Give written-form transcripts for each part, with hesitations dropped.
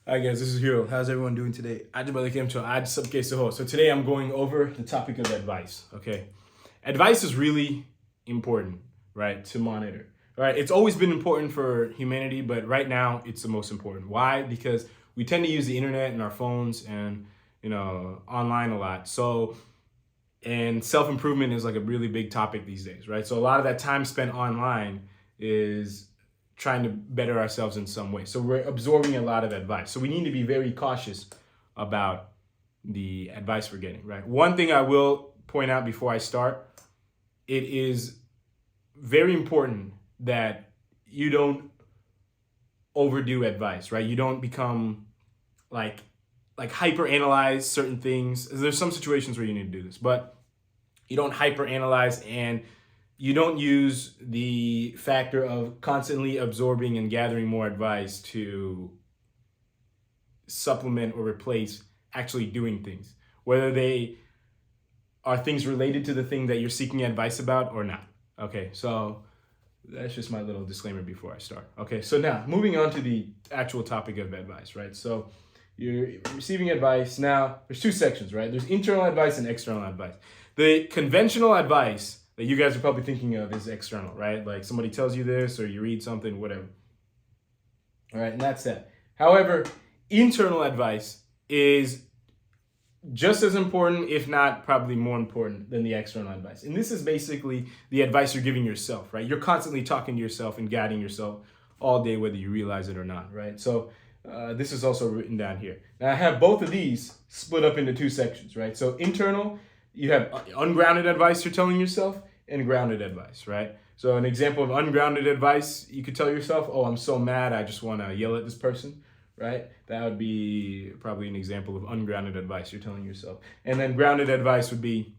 Hi guys, this is Hero. How's everyone doing today? Aaj balik to aaj sabke se ho. So today I'm going over the topic of advice. Okay, advice is really important, right? To monitor, right? It's always been important for humanity, but right now it's the most important. Why? Because we tend to use the internet and our phones and online a lot. So and self improvement is like a really big topic these days, right? So a lot of that time spent online is trying to better ourselves in some way. So we're absorbing a lot of advice. So we need to be very cautious about the advice we're getting, right? One thing I will point out before I start, it is very important that you don't overdo advice, right? You don't become like hyper analyze certain things. There's some situations where you need to do this, but you don't hyper analyze and you don't use the factor of constantly absorbing and gathering more advice to supplement or replace actually doing things, whether they are things related to the thing that you're seeking advice about or not. Okay, so that's just my little disclaimer before I start. Okay, so now moving on to the actual topic of advice, right? So you're receiving advice. Now, there's two sections, right? There's internal advice and external advice. The conventional advice that you guys are probably thinking of is external, right? Like somebody tells you this or you read something, whatever. All right, and that's that. However, internal advice is just as important, if not probably more important than the external advice. And this is basically the advice you're giving yourself, right? You're constantly talking to yourself and guiding yourself all day, whether you realize it or not, right? So this is also written down here. Now I have both of these split up into two sections, right? So internal, you have ungrounded advice you're telling yourself and grounded advice, right? So an example of ungrounded advice, you could tell yourself, oh, I'm so mad, I just want to yell at this person, right? That would be probably an example of ungrounded advice you're telling yourself. And then grounded advice would be,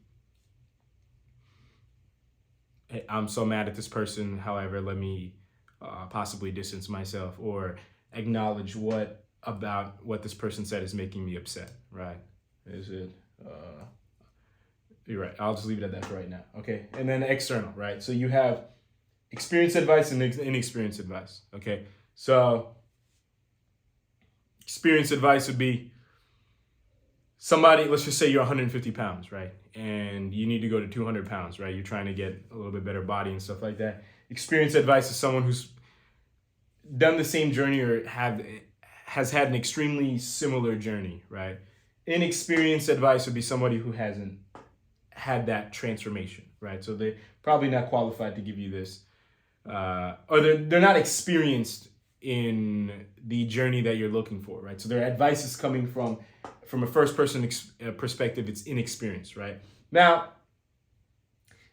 hey, I'm so mad at this person, however, let me possibly distance myself or acknowledge what about what this person said is making me upset, right? Is it? You're right. I'll just leave it at that for right now. Okay. And then external, right? So you have experienced advice and inexperienced advice. Okay. So experienced advice would be somebody, let's just say you're 150 pounds, right? And you need to go to 200 pounds, right? You're trying to get a little bit better body and stuff like that. Experienced advice is someone who's done the same journey or has had an extremely similar journey, right? Inexperienced advice would be somebody who hasn't had that transformation, right? So they're probably not qualified to give you this, or they're not experienced in the journey that you're looking for, right? So their advice is coming from a first person perspective. It's inexperienced, right? Now,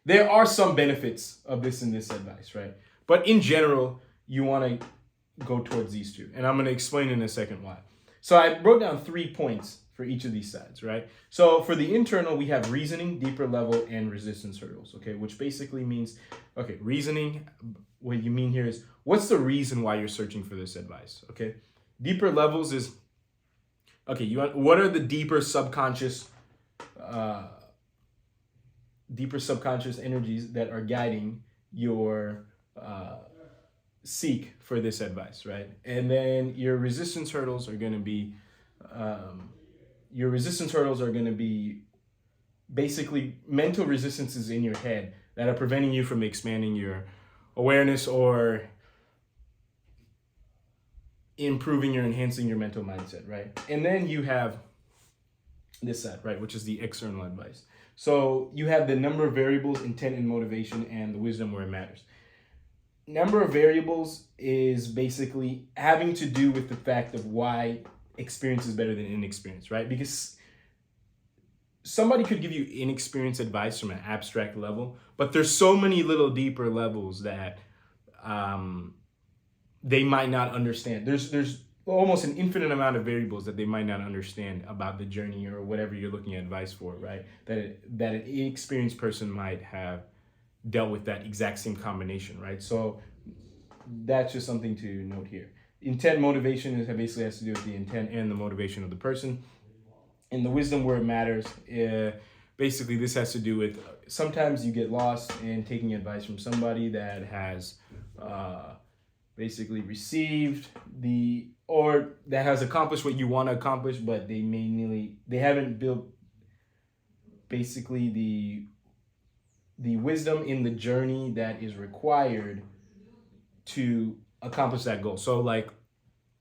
there are some benefits of this in this advice, right? But in general, you want to go towards these two, and I'm going to explain in a second why. So I wrote down 3 points for each of these sides, right? So for the internal, we have reasoning, deeper level, and resistance hurdles, okay? Which basically means, okay, reasoning, what you mean here is, what's the reason why you're searching for this advice, okay? Deeper levels is, okay, what are the deeper subconscious energies that are guiding your seek for this advice, right? And then your resistance hurdles are going to be basically mental resistances in your head that are preventing you from expanding your awareness or improving or enhancing your mental mindset, right? And then you have this side, right, which is the external advice. So you have the number of variables, intent and motivation, and the wisdom where it matters. Number of variables is basically having to do with the fact of why experience is better than inexperience, right? Because somebody could give you inexperienced advice from an abstract level, but there's so many little deeper levels that they might not understand. There's almost an infinite amount of variables that they might not understand about the journey or whatever you're looking at advice for, right? That an inexperienced person might have dealt with that exact same combination, right? So that's just something to note here. Intent motivation basically has to do with the intent and the motivation of the person. And the wisdom where it matters, basically this has to do with sometimes you get lost in taking advice from somebody that has basically received the, or that has accomplished what you want to accomplish, but they haven't built basically the wisdom in the journey that is required to accomplish that goal. So like,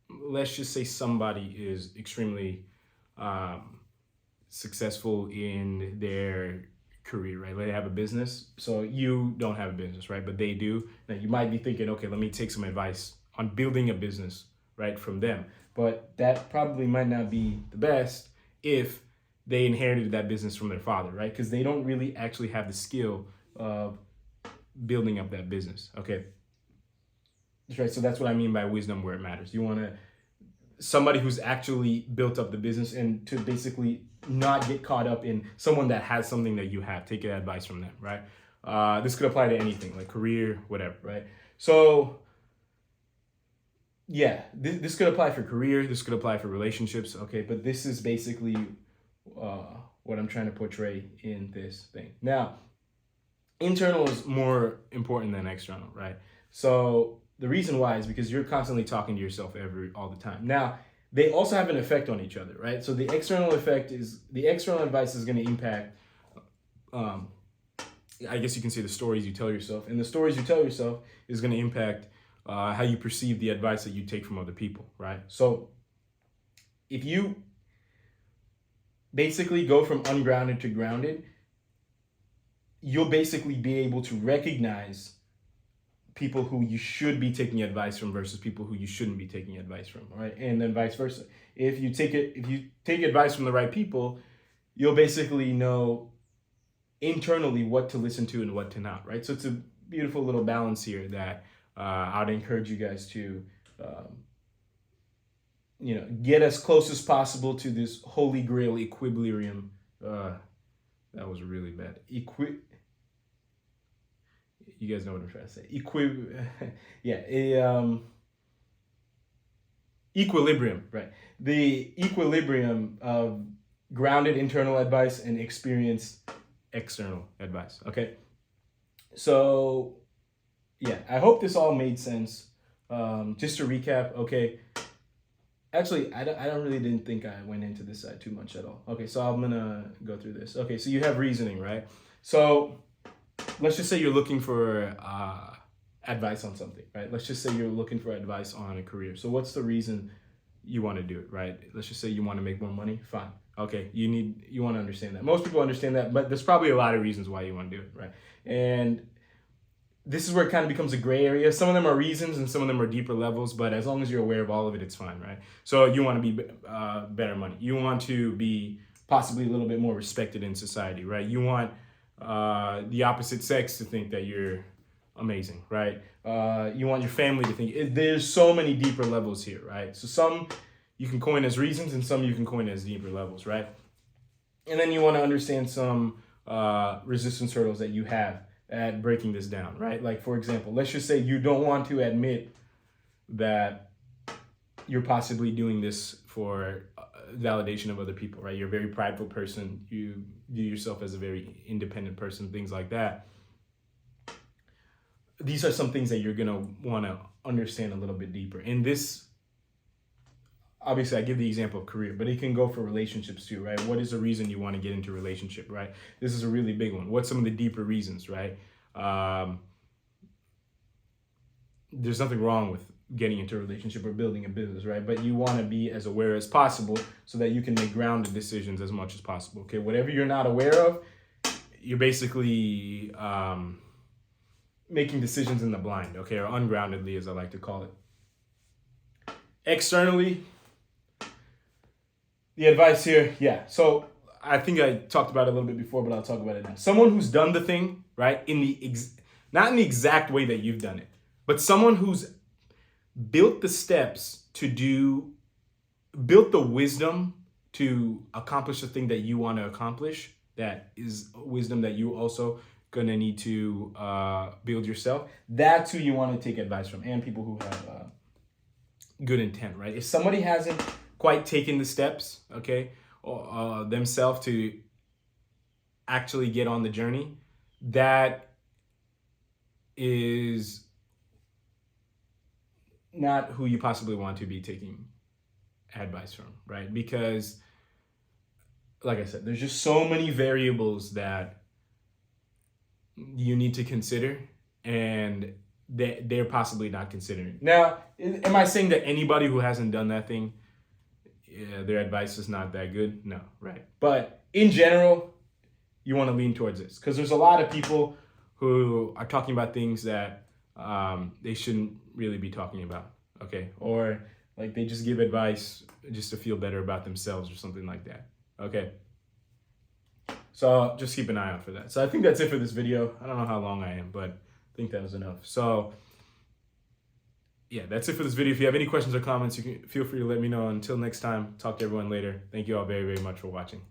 let's just say somebody is extremely um, successful in their career, right? They have a business. So you don't have a business, right? But they do. Now you might be thinking, okay, let me take some advice on building a business, right, from them. But that probably might not be the best if they inherited that business from their father, right? Because they don't really actually have the skill of building up that business. Okay. That's right. So that's what I mean by wisdom where it matters. You want to somebody who's actually built up the business, and to basically not get caught up in someone that has something that you have. Take advice from them, right? This could apply to anything, like career, whatever, right? So yeah, this could apply for career. This could apply for relationships. Okay, but this is basically what I'm trying to portray in this thing. Now, internal is more important than external, right? So the reason why is because you're constantly talking to yourself all the time. Now, they also have an effect on each other, right? So the external effect is the external advice is going to impact, I guess you can say, the stories you tell yourself, and the stories you tell yourself is going to impact how you perceive the advice that you take from other people, right? So if you basically go from ungrounded to grounded, you'll basically be able to recognize people who you should be taking advice from versus people who you shouldn't be taking advice from, right? And then vice versa. If you take advice from the right people, you'll basically know internally what to listen to and what to not, right? So it's a beautiful little balance here that I'd encourage you guys to get as close as possible to this holy grail equilibrium. That was really bad. You guys know what I'm trying to say. Equilibrium, right? The equilibrium of grounded internal advice and experienced external advice. Okay. So yeah, I hope this all made sense. Just to recap, okay. Actually, I didn't think I went into this side too much at all. Okay, so I'm gonna go through this. Okay, so you have reasoning, right? So let's just say you're looking for advice on something, right? Let's just say you're looking for advice on a career. So what's the reason you want to do it, right? Let's just say you want to make more money. Fine. Okay, you want to understand that. Most people understand that, but there's probably a lot of reasons why you want to do it, right? And this is where it kind of becomes a gray area. Some of them are reasons and some of them are deeper levels, but as long as you're aware of all of it, it's fine, right? So you want to be better money. You want to be possibly a little bit more respected in society, right? You want the opposite sex to think that you're amazing, right? You want your family to think. There's so many deeper levels here, right? So some you can coin as reasons and some you can coin as deeper levels, right? And then you want to understand some resistance hurdles that you have at breaking this down, right? Like, for example, let's just say you don't want to admit that you're possibly doing this for validation of other people, right? You're a very prideful person. You view yourself as a very independent person, things like that. These are some things that you're going to want to understand a little bit deeper. And this, obviously, I give the example of career, but it can go for relationships too, right? What is the reason you want to get into a relationship, right? This is a really big one. What's some of the deeper reasons, right? There's nothing wrong with getting into a relationship or building a business, right? But you want to be as aware as possible so that you can make grounded decisions as much as possible, okay? Whatever you're not aware of, you're basically making decisions in the blind, okay? Or ungroundedly, as I like to call it. Externally, the advice here, yeah. So I think I talked about it a little bit before, but I'll talk about it now. Someone who's done the thing, right, not in the exact way that you've done it, but someone who's built the steps built the wisdom to accomplish the thing that you want to accomplish. That is wisdom that you also gonna need to build yourself. That's who you want to take advice from, and people who have good intent, right? If somebody hasn't quite taken the steps, okay, themselves to actually get on the journey, that is not who you possibly want to be taking advice from, right? Because, like I said, there's just so many variables that you need to consider, and they're possibly not considering. Now, am I saying that anybody who hasn't done that thing, their advice is not that good? No, right? But in general, you want to lean towards this, because there's a lot of people who are talking about things that they shouldn't really be talking about, okay? Or like they just give advice just to feel better about themselves or something like that, okay? So just keep an eye out for that. So I think that's it for this video. I don't know how long I am, but I think that was enough. So yeah, that's it for this video. If you have any questions or comments, you can feel free to let me know. Until next time, talk to everyone later. Thank you all very, very much for watching.